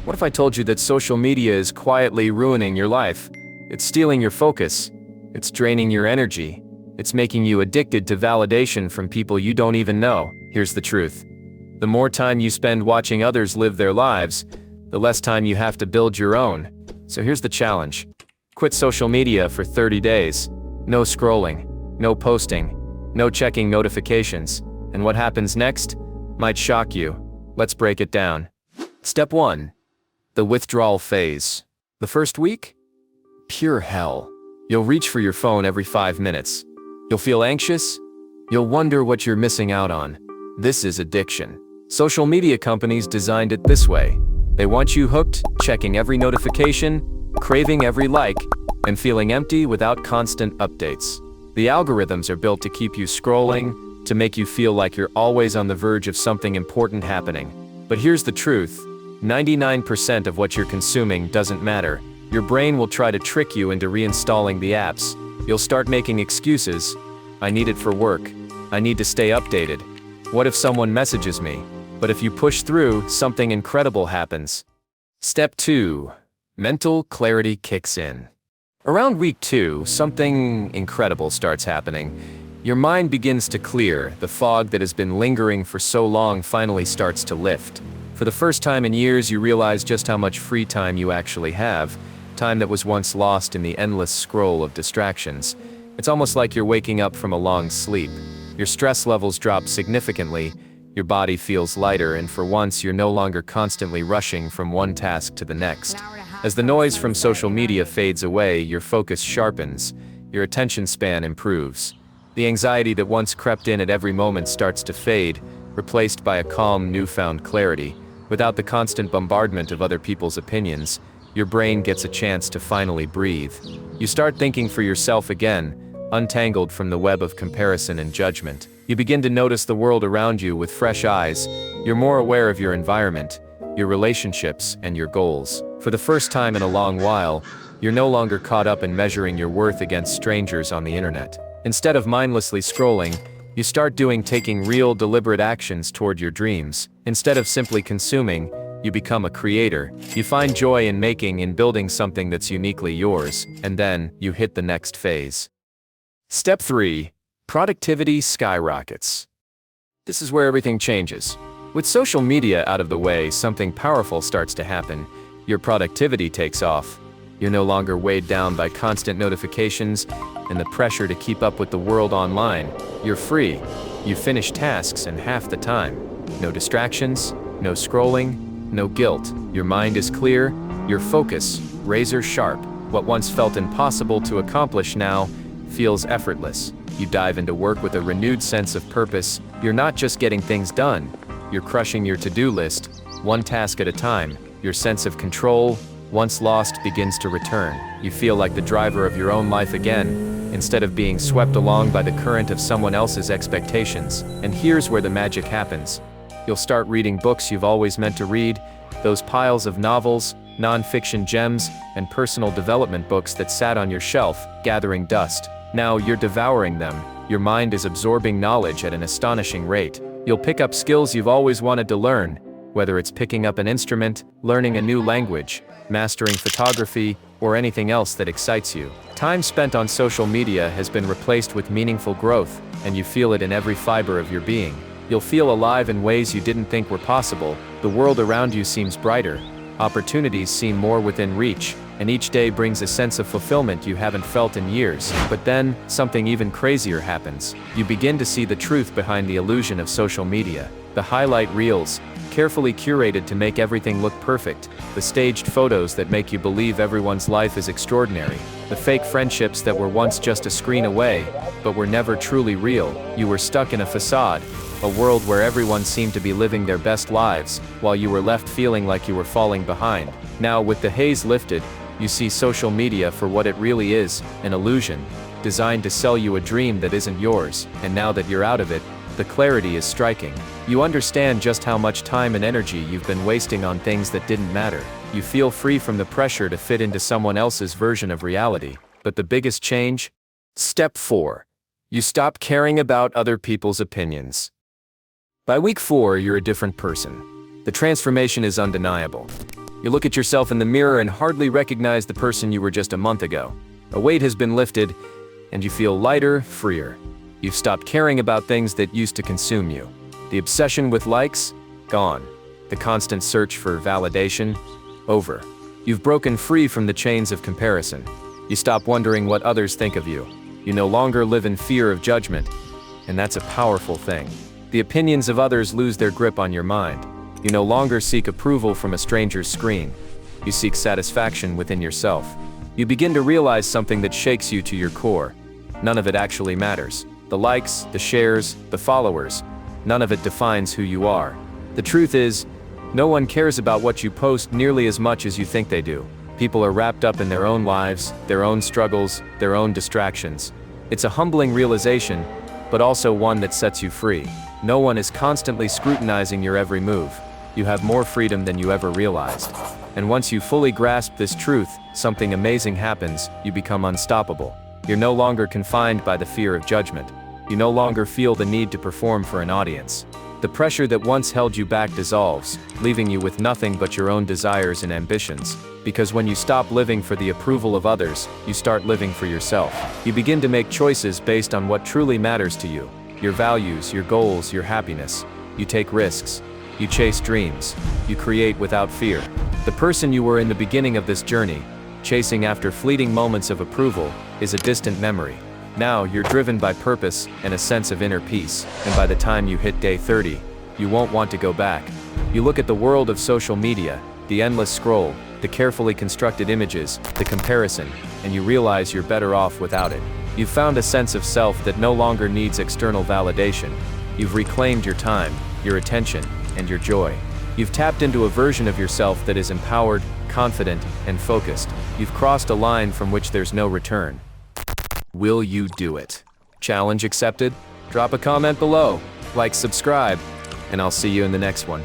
What if I told you that social media is quietly ruining your life? It's stealing your focus. It's draining your energy. It's making you addicted to validation from people you don't even know. Here's the truth. The more time you spend watching others live their lives, the less time you have to build your own. So here's the challenge. Quit social media for 30 days. No scrolling, no posting, no checking notifications. And what happens next might shock you. Let's break it down. Step 1. The withdrawal phase. The first week? Pure hell. You'll reach for your phone every 5 minutes. You'll feel anxious. You'll wonder what you're missing out on. This is addiction. Social media companies designed it this way. They want you hooked, checking every notification, craving every like, and feeling empty without constant updates. The algorithms are built to keep you scrolling, to make you feel like you're always on the verge of something important happening. But here's the truth. 99% of what you're consuming doesn't matter. Your brain will try to trick you into reinstalling the apps. You'll start making excuses. I need it for work. I need to stay updated. What if someone messages me? But if you push through, something incredible happens. Step 2. Mental clarity kicks in. Around week 2, something incredible starts happening. Your mind begins to clear. The fog that has been lingering for so long finally starts to lift. For the first time in years, you realize just how much free time you actually have. Time that was once lost in the endless scroll of distractions. It's almost like you're waking up from a long sleep. Your stress levels drop significantly. Your body feels lighter, and for once, you're no longer constantly rushing from one task to the next. As the noise from social media fades away, your focus sharpens. Your attention span improves. The anxiety that once crept in at every moment starts to fade, replaced by a calm, newfound clarity. Without the constant bombardment of other people's opinions, your brain gets a chance to finally breathe. You start thinking for yourself again, untangled from the web of comparison and judgment. You begin to notice the world around you with fresh eyes. You're more aware of your environment, your relationships, and your goals. For the first time in a long while, you're no longer caught up in measuring your worth against strangers on the internet. Instead of mindlessly scrolling, you start taking real, deliberate actions toward your dreams. Instead of simply consuming, you become a creator. You find joy in building something that's uniquely yours, and then you hit the next phase. Step 3. Productivity skyrockets. This is where everything changes. With social media out of the way, something powerful starts to happen. Your productivity takes off. You're no longer weighed down by constant notifications and the pressure to keep up with the world online. You're free. You finish tasks in half the time. No distractions, no scrolling, no guilt. Your mind is clear, your focus razor sharp. What once felt impossible to accomplish now feels effortless. You dive into work with a renewed sense of purpose. You're not just getting things done, you're crushing your to-do list, one task at a time. Your sense of control, once lost, begins to return. You feel like the driver of your own life again, instead of being swept along by the current of someone else's expectations. And here's where the magic happens. You'll start reading books you've always meant to read, those piles of novels, non-fiction gems, and personal development books that sat on your shelf, gathering dust. Now you're devouring them. Your mind is absorbing knowledge at an astonishing rate. You'll pick up skills you've always wanted to learn, whether it's picking up an instrument, learning a new language, mastering photography, or anything else that excites you. Time spent on social media has been replaced with meaningful growth, and you feel it in every fiber of your being. You'll feel alive in ways you didn't think were possible. The world around you seems brighter. Opportunities seem more within reach, and each day brings a sense of fulfillment you haven't felt in years. But then, something even crazier happens. You begin to see the truth behind the illusion of social media. The highlight reels, carefully curated to make everything look perfect. The staged photos that make you believe everyone's life is extraordinary. The fake friendships that were once just a screen away, but were never truly real. You were stuck in a facade, a world where everyone seemed to be living their best lives, while you were left feeling like you were falling behind. Now, with the haze lifted, you see social media for what it really is, an illusion, designed to sell you a dream that isn't yours. And now that you're out of it, the clarity is striking. You understand just how much time and energy you've been wasting on things that didn't matter. You feel free from the pressure to fit into someone else's version of reality. But the biggest change? Step 4. You stop caring about other people's opinions. By week 4, you're a different person. The transformation is undeniable. You look at yourself in the mirror and hardly recognize the person you were just a month ago. A weight has been lifted, and you feel lighter, freer. You've stopped caring about things that used to consume you. The obsession with likes? Gone. The constant search for validation? Over. You've broken free from the chains of comparison. You stop wondering what others think of you. You no longer live in fear of judgment, and that's a powerful thing. The opinions of others lose their grip on your mind. You no longer seek approval from a stranger's screen. You seek satisfaction within yourself. You begin to realize something that shakes you to your core. None of it actually matters. The likes, the shares, the followers, none of it defines who you are. The truth is, no one cares about what you post nearly as much as you think they do. People are wrapped up in their own lives, their own struggles, their own distractions. It's a humbling realization, but also one that sets you free. No one is constantly scrutinizing your every move. You have more freedom than you ever realized. And once you fully grasp this truth, something amazing happens. You become unstoppable. You're no longer confined by the fear of judgment. You no longer feel the need to perform for an audience. The pressure that once held you back dissolves, leaving you with nothing but your own desires and ambitions. Because when you stop living for the approval of others, you start living for yourself. You begin to make choices based on what truly matters to you. Your values, your goals, your happiness. You take risks. You chase dreams. You create without fear. The person you were in the beginning of this journey, chasing after fleeting moments of approval, is a distant memory. Now you're driven by purpose and a sense of inner peace, and by the time you hit day 30, you won't want to go back. You look at the world of social media, the endless scroll, the carefully constructed images, the comparison, and you realize you're better off without it. You've found a sense of self that no longer needs external validation. You've reclaimed your time, your attention, and your joy. You've tapped into a version of yourself that is empowered, confident, and focused. You've crossed a line from which there's no return. Will you do it? Challenge accepted? Drop a comment below, like, subscribe, and I'll see you in the next one.